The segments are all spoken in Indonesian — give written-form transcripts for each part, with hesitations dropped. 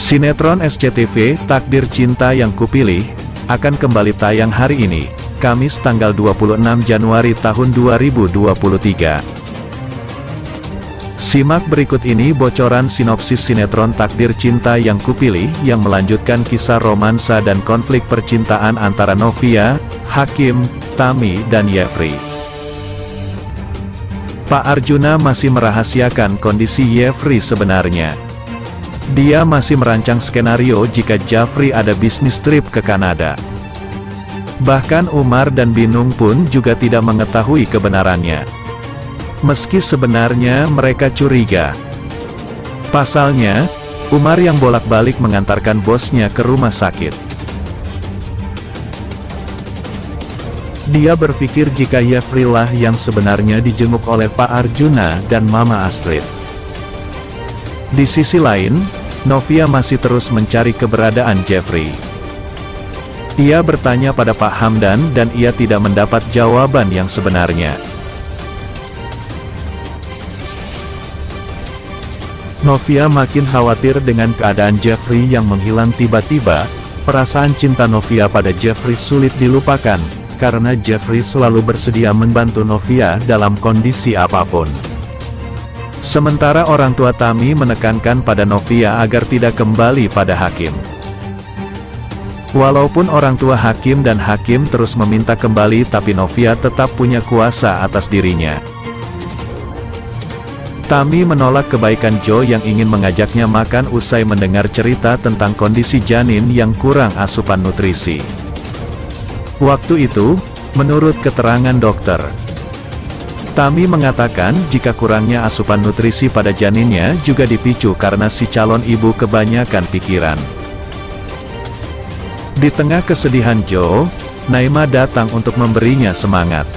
Sinetron SCTV, Takdir Cinta Yang Kupilih, akan kembali tayang hari ini, Kamis tanggal 26 Januari tahun 2023. Simak berikut ini bocoran sinopsis sinetron Takdir Cinta Yang Kupilih yang melanjutkan kisah romansa dan konflik percintaan antara Novia, Hakim, Tami, dan Yefri. Pak Arjuna masih merahasiakan kondisi Yefri sebenarnya. Dia masih merancang skenario jika Jafri ada bisnis trip ke Kanada. Bahkan Umar dan Binung pun juga tidak mengetahui kebenarannya. Meski sebenarnya mereka curiga. Pasalnya, Umar yang bolak-balik mengantarkan bosnya ke rumah sakit. Dia berpikir jika Yefri lah yang sebenarnya dijenguk oleh Pak Arjuna dan Mama Astrid. Di sisi lain, Novia masih terus mencari keberadaan Jefri. Ia bertanya pada Pak Hamdan dan ia tidak mendapat jawaban yang sebenarnya. Novia makin khawatir dengan keadaan Jefri yang menghilang tiba-tiba. Perasaan cinta Novia pada Jefri sulit dilupakan, karena Jefri selalu bersedia membantu Novia dalam kondisi apapun. Sementara orang tua Tami menekankan pada Novia agar tidak kembali pada Hakim. Walaupun orang tua Hakim dan Hakim terus meminta kembali, tapi Novia tetap punya kuasa atas dirinya. Tami menolak kebaikan Joe yang ingin mengajaknya makan usai mendengar cerita tentang kondisi janin yang kurang asupan nutrisi. Waktu itu, menurut keterangan dokter, Tami mengatakan jika kurangnya asupan nutrisi pada janinnya juga dipicu karena si calon ibu kebanyakan pikiran. Di tengah kesedihan Joe, Naima datang untuk memberinya semangat.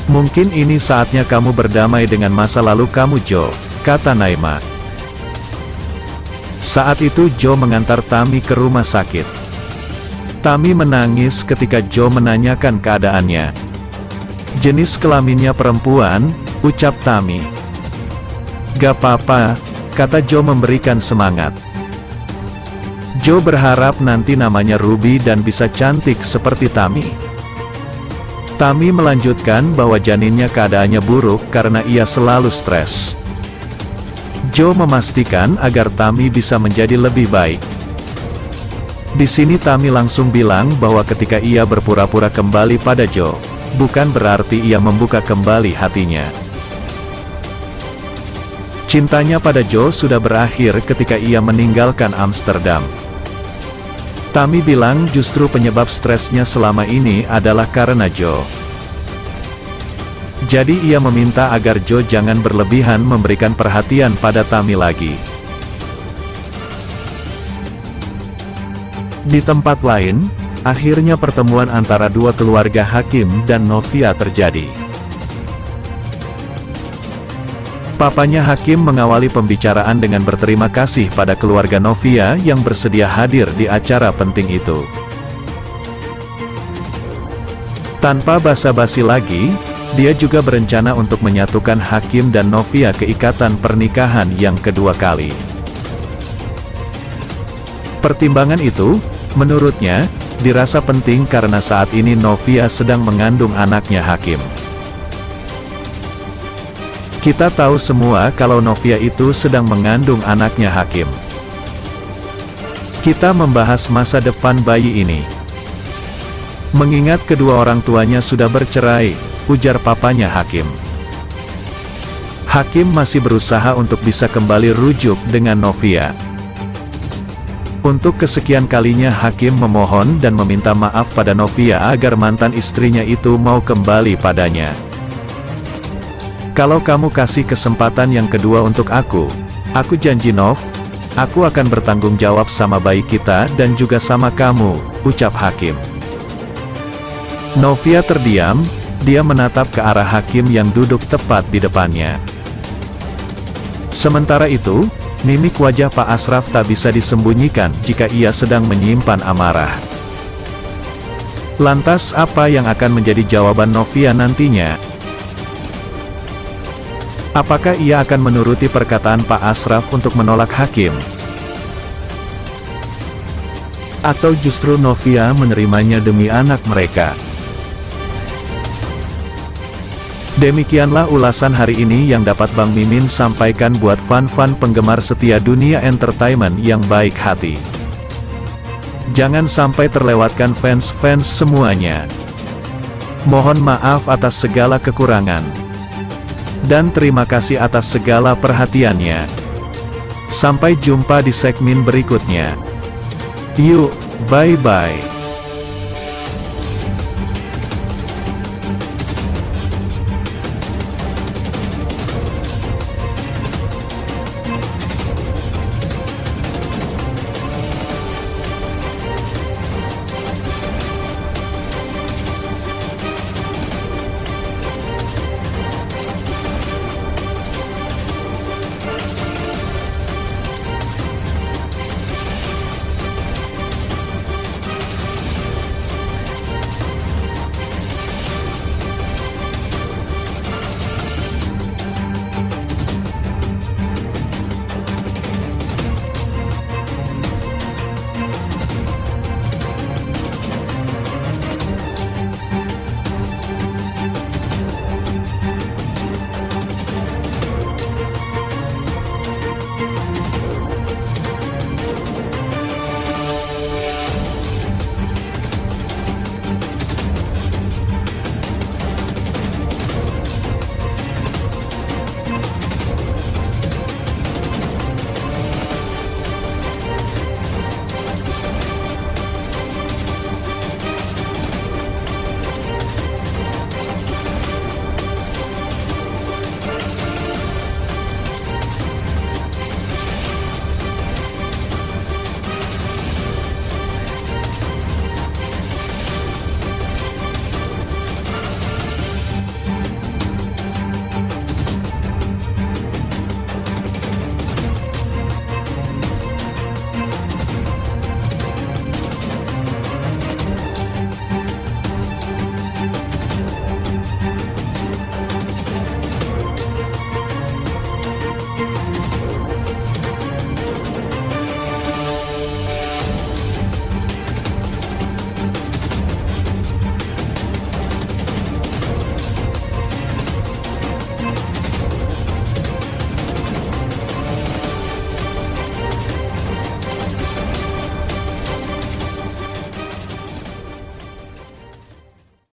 "Mungkin ini saatnya kamu berdamai dengan masa lalu kamu, Joe," kata Naima. Saat itu Joe mengantar Tami ke rumah sakit. Tami menangis ketika Joe menanyakan keadaannya. "Jenis kelaminnya perempuan," ucap Tami. "Gak apa-apa," kata Joe memberikan semangat. Joe berharap nanti namanya Ruby dan bisa cantik seperti Tami. Tami melanjutkan bahwa janinnya keadaannya buruk karena ia selalu stres. Joe memastikan agar Tami bisa menjadi lebih baik. Di sini Tami langsung bilang bahwa ketika ia berpura-pura kembali pada Joe, bukan berarti ia membuka kembali hatinya. Cintanya pada Joe sudah berakhir ketika ia meninggalkan Amsterdam. Tami bilang justru penyebab stresnya selama ini adalah karena Joe. Jadi ia meminta agar Joe jangan berlebihan memberikan perhatian pada Tami lagi. Di tempat lain, akhirnya pertemuan antara dua keluarga Hakim dan Novia terjadi. Papanya Hakim mengawali pembicaraan dengan berterima kasih pada keluarga Novia yang bersedia hadir di acara penting itu. Tanpa basa-basi lagi, dia juga berencana untuk menyatukan Hakim dan Novia ke ikatan pernikahan yang kedua kali. Pertimbangan itu, menurutnya, dirasa penting karena saat ini Novia sedang mengandung anaknya Hakim. Kita tahu semua kalau Novia itu sedang mengandung anaknya Hakim. Kita membahas masa depan bayi ini. Mengingat kedua orang tuanya sudah bercerai, ujar papanya Hakim. Hakim masih berusaha untuk bisa kembali rujuk dengan Novia. Untuk kesekian kalinya Hakim memohon dan meminta maaf pada Novia agar mantan istrinya itu mau kembali padanya. "Kalau kamu kasih kesempatan yang kedua untuk aku janji Nov, aku akan bertanggung jawab sama bayi kita dan juga sama kamu," ucap Hakim. Novia terdiam, dia menatap ke arah Hakim yang duduk tepat di depannya. Sementara itu, mimik wajah Pak Asraf tak bisa disembunyikan jika ia sedang menyimpan amarah. Lantas apa yang akan menjadi jawaban Novia nantinya? Apakah ia akan menuruti perkataan Pak Asraf untuk menolak Hakim? Atau justru Novia menerimanya demi anak mereka? Demikianlah ulasan hari ini yang dapat Bang Mimin sampaikan buat fan-fan penggemar setia dunia entertainment yang baik hati. Jangan sampai terlewatkan fans-fans semuanya. Mohon maaf atas segala kekurangan. Dan terima kasih atas segala perhatiannya. Sampai jumpa di segmen berikutnya. Yuk, bye-bye.